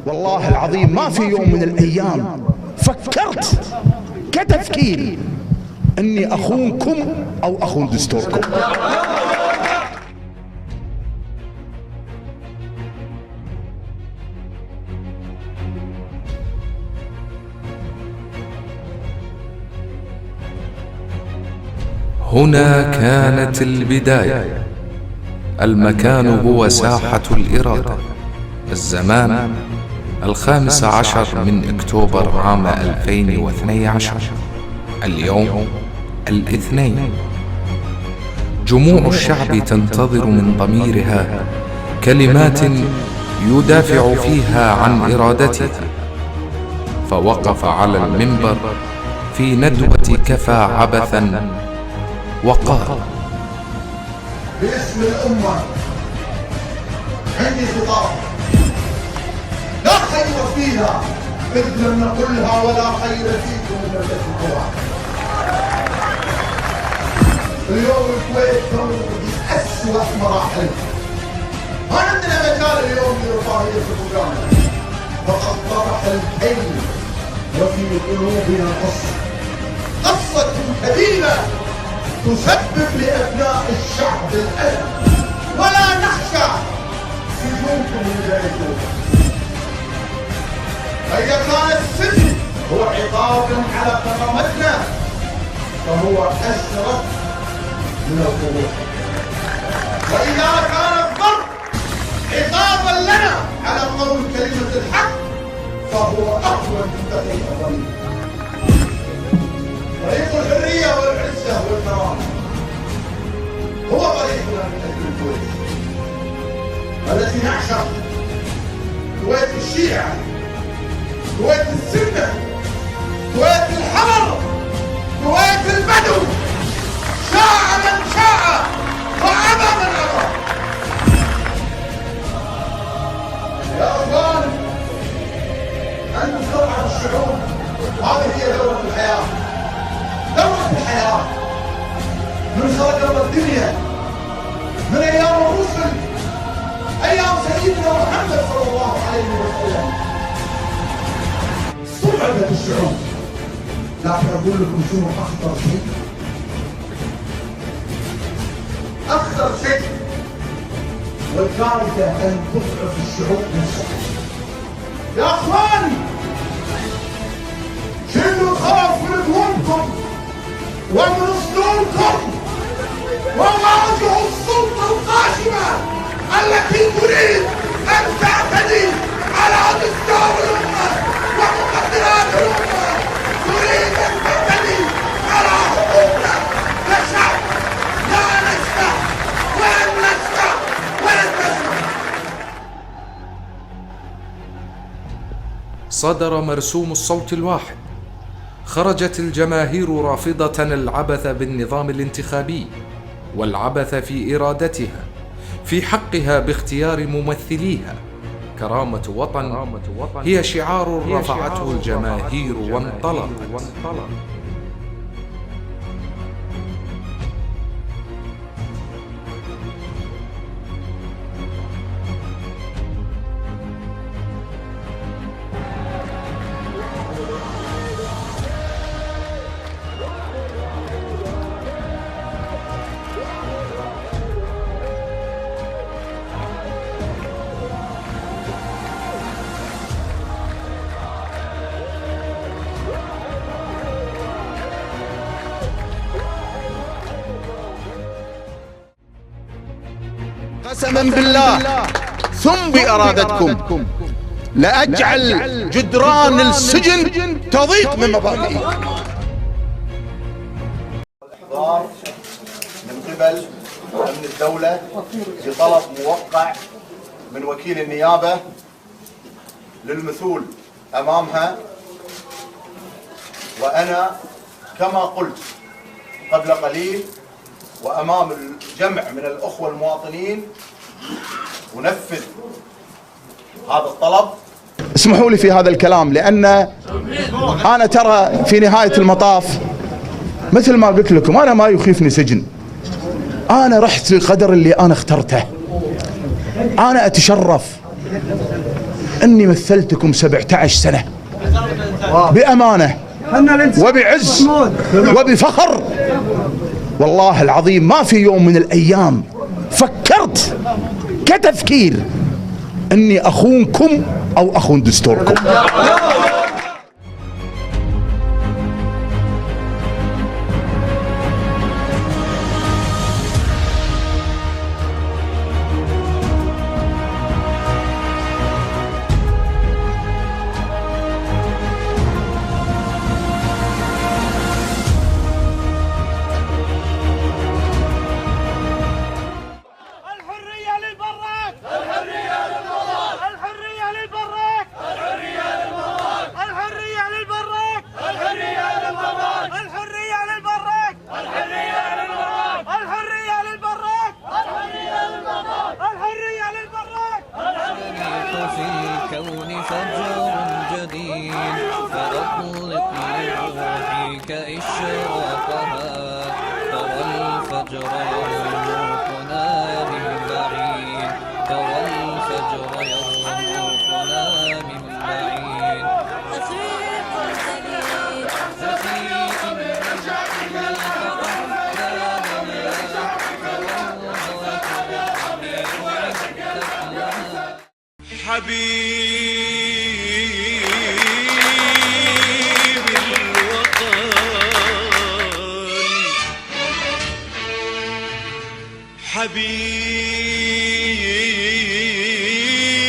والله العظيم ما في يوم من الأيام فكرت كتفكير أني أخونكم أو أخون دستوركم. هنا كانت البداية. المكان هو ساحة الإرادة. الزمان 15 من أكتوبر عام 2012. اليوم الاثنين. جموع الشعب تنتظر من ضميرها كلمات يدافع فيها عن إرادته، فوقف على المنبر في ندوة كفى عبثا وقال: باسم الأمة عندي خطاب لا خير فيها إذ لم نقلها ولا خير فيكم إن لم تسمعوها. اليوم الكويت تمر بأسوأ مراحل. ما عندنا مجال اليوم لرفاهية الفقدان، فقد طرح الكيل وفي قلوبنا قصة كبيرة تسبب لأبناء الشعب الألم، ولا نخشى سجونكم لذلك. فإذا كان السجن هو عقاب على كرامتنا فهو أشرف من الخروج، وإذا كان الضرب عقابا لنا على قول كلمة الحق فهو أقوى من بقي الضريب. طريق الحرية والعزة والكرامة هو طريقنا من أجل الكويت التي نعشق. كويت الشيعة، كويت السنة، كويت الحمر، كويت البدو، شاء من شاء وأبى من أبى. يا أخوان، أنتم ثروة الشعوب، هذه هي دورة الحياة. دورة الحياة من خلق الدنيا من أيام الرسل، أيام سيدنا محمد صلى الله عليه وسلم. صعبت الشعوب، لكن أقول لكم شنو أخطر شيء؟ أخطر شيء والكارثة أن تضعف الشعوب نفسها. يا أخواني، شنو الخوف من قومكم ومن صدوركم وواجهوا السلطة القاشمة التي تريد أن تعتدي على دستور الأمة ومقدرات الأمة، تريد أن تعتدي على حقوقنا كشعب. لا نسمح ولن نسمح ولن نسمح. صدر مرسوم الصوت الواحد. خرجت الجماهير رافضة العبث بالنظام الانتخابي والعبث في إرادتها، في حقها باختيار ممثليها. كرامة وطن هي شعار رفعته الجماهير وانطلقت. قسما بالله ثم بإرادتكم لأجعل جدران السجن تضيق من مبادئي. إحضار من قبل أمن الدولة بطلب موقع من وكيل النيابة للمثول أمامها، وأنا كما قلت قبل قليل وأمام الجمع من الأخوة المواطنين ونفذ هذا الطلب. اسمحوا لي في هذا الكلام، لأن أنا ترى في نهاية المطاف مثل ما قلت لكم أنا ما يخيفني سجن. أنا رحت للقدر اللي أنا اخترته. أنا أتشرف أني مثلتكم 17 سنة بأمانة وبعز وبفخر. والله العظيم ما في يوم من الأيام فكرت كتفكير أني أخونكم أو أخون دستوركم.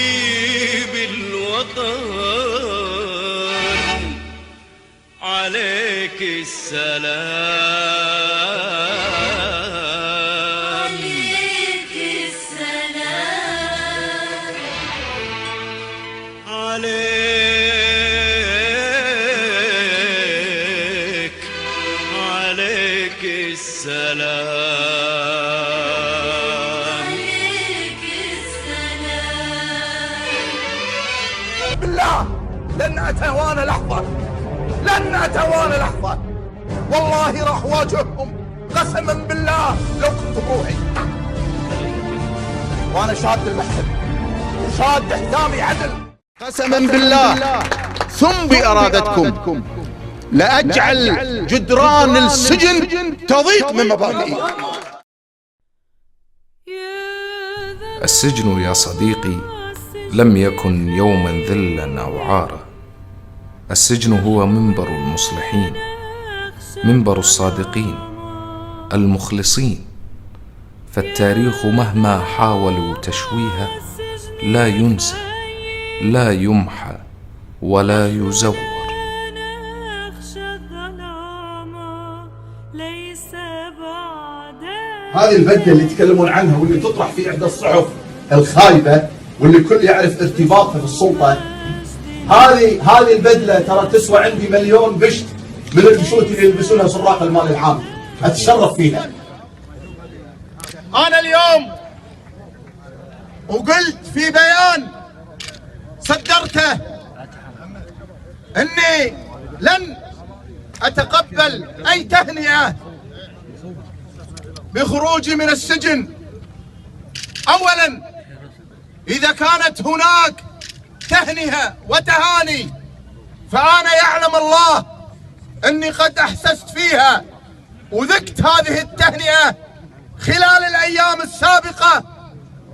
حبيب الوطن عليك السلام، عليك السلام، عليك السلام، عليك السلام. بالله لن أتوانى لحظة، لن أتوانى لحظة، والله راح واجههم قسما بالله لو كنت بروحي. وأنا شاد المحسن وشاد حسامي عدل، قسما بالله ثم بإرادتكم لأجعل جدران السجن تضيق من مبادئي. السجن يا صديقي لم يكن يوما ذلا أو عارا. السجن هو منبر المصلحين، منبر الصادقين المخلصين. فالتاريخ مهما حاولوا تشويهه لا ينسى، لا يمحى ولا يزور. هذه البدلة اللي يتكلمون عنها واللي تطرح في إحدى الصحف الخايبة واللي الكل يعرف ارتباطها بالسلطة، هذه البدلة ترى تسوى عندي مليون بشت من البشوت اللي يلبسونها سراق المال العام، أتشرف فيها. أنا اليوم وقلت في بيان صدرته إني لن أتقبل أي تهنئة بخروجي من السجن. أولا إذا كانت هناك تهنئة وتهاني فأنا يعلم الله أني قد أحسست فيها وذقت هذه التهنئة خلال الأيام السابقة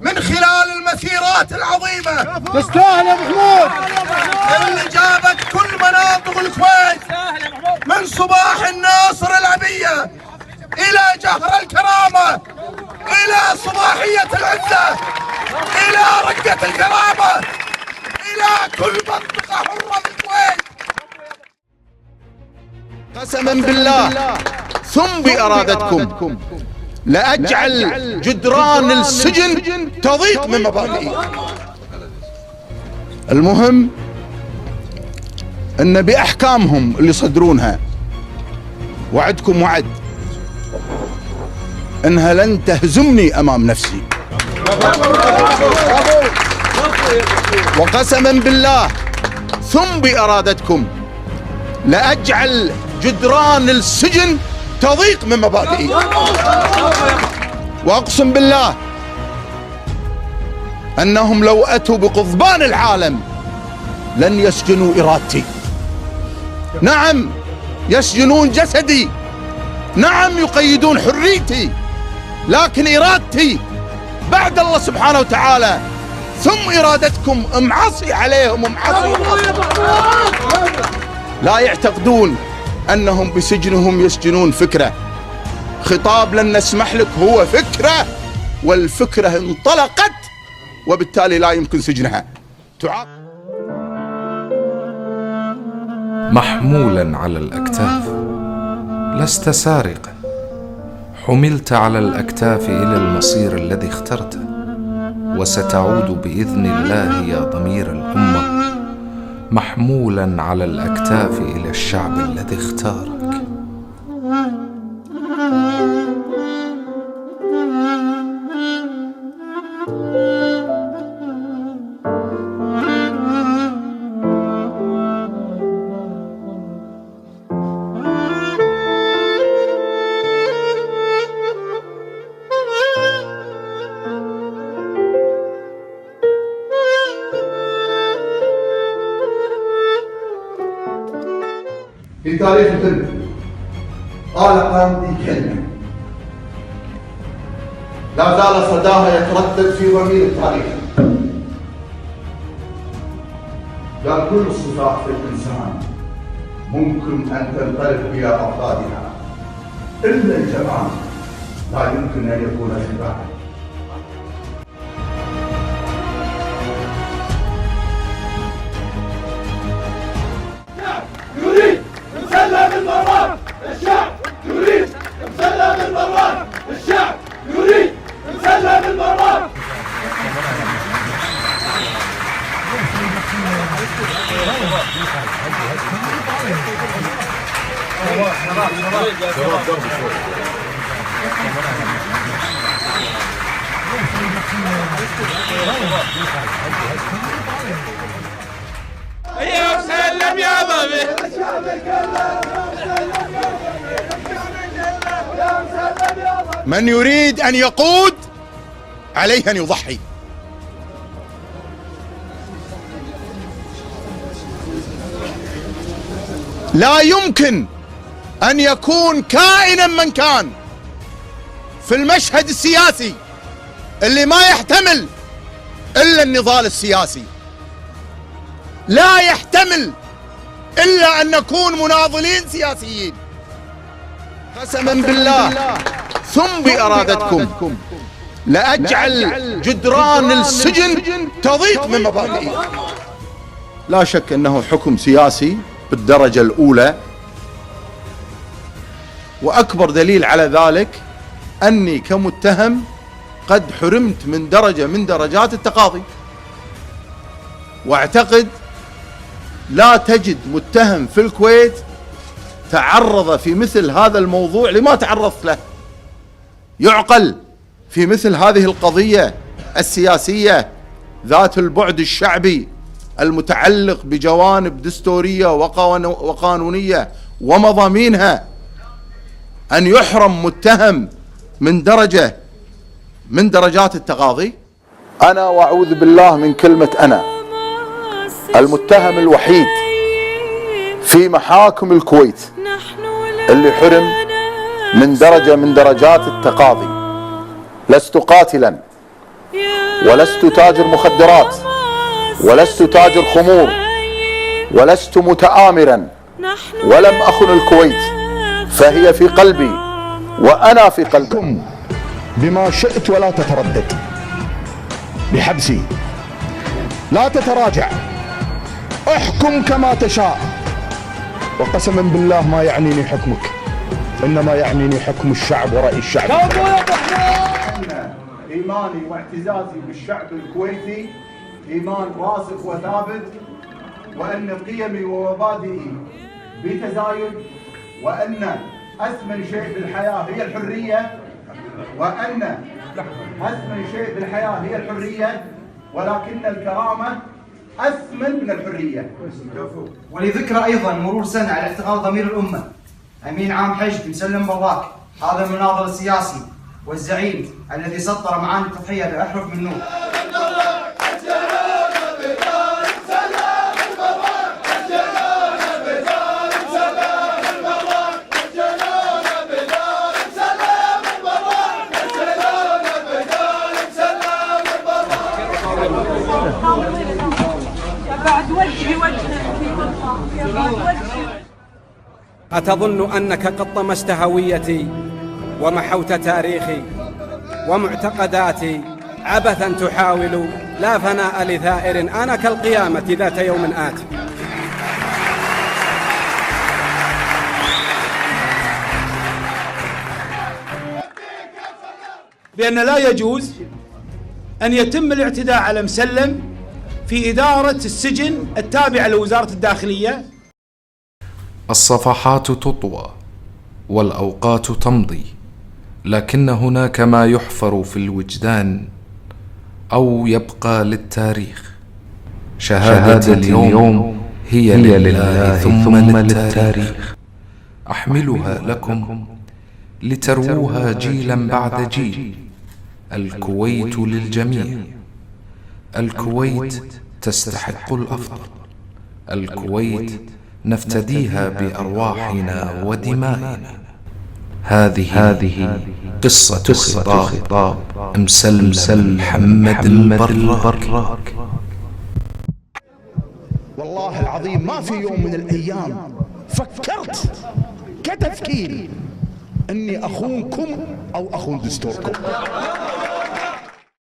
من خلال المسيرات العظيمة. تستاهل يا محمود اللي جابت كل مناطق الكويت من صباح الناصر العبية إلى جهر الكرامة إلى صباحية العزة إلى رقة الكرامة إلى كل منطقة حرة بالكويت. قسما بالله ثم بإرادتكم لأجعل جدران السجن تضيق من مبادئي. المهم أن بأحكامهم اللي يصدرونها وعدكم وعد أنها لن تهزمني أمام نفسي. وقسما بالله ثم بإرادتكم لأجعل جدران السجن تضيق من مبادئي. وأقسم بالله أنهم لو أتوا بقضبان العالم لن يسجنوا إرادتي. نعم يسجنون جسدي، نعم يقيدون حريتي، لكن إرادتي بعد الله سبحانه وتعالى ثم إرادتكم معصي عليهم ومعصي. لا يعتقدون أنهم بسجنهم يسجنون فكرة. خطاب لن نسمح لك هو فكرة، والفكرة انطلقت وبالتالي لا يمكن سجنها. محمولا على الأكتاف، لست سارقا، حملت على الأكتاف إلى المصير الذي اخترته، وستعود بإذن الله يا ضمير الأمة محمولا على الأكتاف إلى الشعب الذي اختارك. في تاريخ الفيلم قال قاندي كلمة لا زال صداها يتردد في ضمير التاريخ. قال كل الصفات في الإنسان ممكن أن تنقلب إلى أفرادها إلا الجمال لا يمكن أن يكون شباها. يريد مسلم المروان، الشعب يريد مسلم المروان، الشعب يريد مسلم المروان. يا مسلم يا ضمير. من يريد أن يقود عليه أن يضحي. لا يمكن أن يكون كائنا من كان في المشهد السياسي اللي ما يحتمل إلا النضال السياسي. لا يحتمل إلا أن نكون مناضلين سياسيين. قسما بالله ثم بإرادتكم لأجعل جدران السجن تضيق من مبادئي. لا شك أنه حكم سياسي بالدرجة الأولى، وأكبر دليل على ذلك أني كمتهم قد حرمت من درجة من درجات التقاضي. واعتقد لا تجد متهم في الكويت تعرض في مثل هذا الموضوع لما تعرضت له. يعقل في مثل هذه القضية السياسية ذات البعد الشعبي المتعلق بجوانب دستورية وقانونية ومضامينها أن يحرم متهم من درجة من درجات التقاضي. أنا وأعوذ بالله من كلمة أنا المتهم الوحيد في محاكم الكويت اللي حرم من درجة من درجات التقاضي. لست قاتلا، ولست تاجر مخدرات، ولست تاجر خمور، ولست متآمرا، ولم أخن الكويت، فهي في قلبي وأنا في قلبكم بما شئت ولا تتردد بحبسي. لا تتراجع، احكم كما تشاء، وقسما بالله ما يعنيني حكمك، إنما يعنيني حكم الشعب ورأي الشعب. إيماني واعتزازي بالشعب الكويتي إيمان راسخ وثابت، وأن قيمي ومبادئي بتزايد، وأن أثمن شيء في الحياة هي الحرية، وأن أثمن شيء في الحياة هي الحرية، ولكن الكرامة أثمن من الحرية. ولذكرى أيضا مرور سنة على اعتقال ضمير الأمة أمين عام حشد مسلم براك، هذا المناضل السياسي والزعيم الذي سطر معاني التضحية بأحرف من نور. بعد وجهي وجهك والله يا بعد وجهي. أتظن أنك قد طمست هويتي ومحوت تاريخي ومعتقداتي عبثا تحاول؟ لا فناء لثائر، أنا كالقيامة ذات يوم آتي. بأن لا يجوز أن يتم الاعتداء على مسلم في إدارة السجن التابعة لوزارة الداخلية. الصفحات تطوى والأوقات تمضي، لكن هناك ما يحفر في الوجدان أو يبقى للتاريخ. شهادة اليوم هي لله ثم للتاريخ. أحملها لكم لترووها جيلا بعد جيل. الكويت للجميع. الكويت تستحق الأفضل. الكويت نفتديها بأرواحنا ودمائنا. هذه قصة خطاب مسلم محمد البراك. والله العظيم ما في يوم من الأيام فكرت كتفكير أني أخونكم أو أخون دستوركم.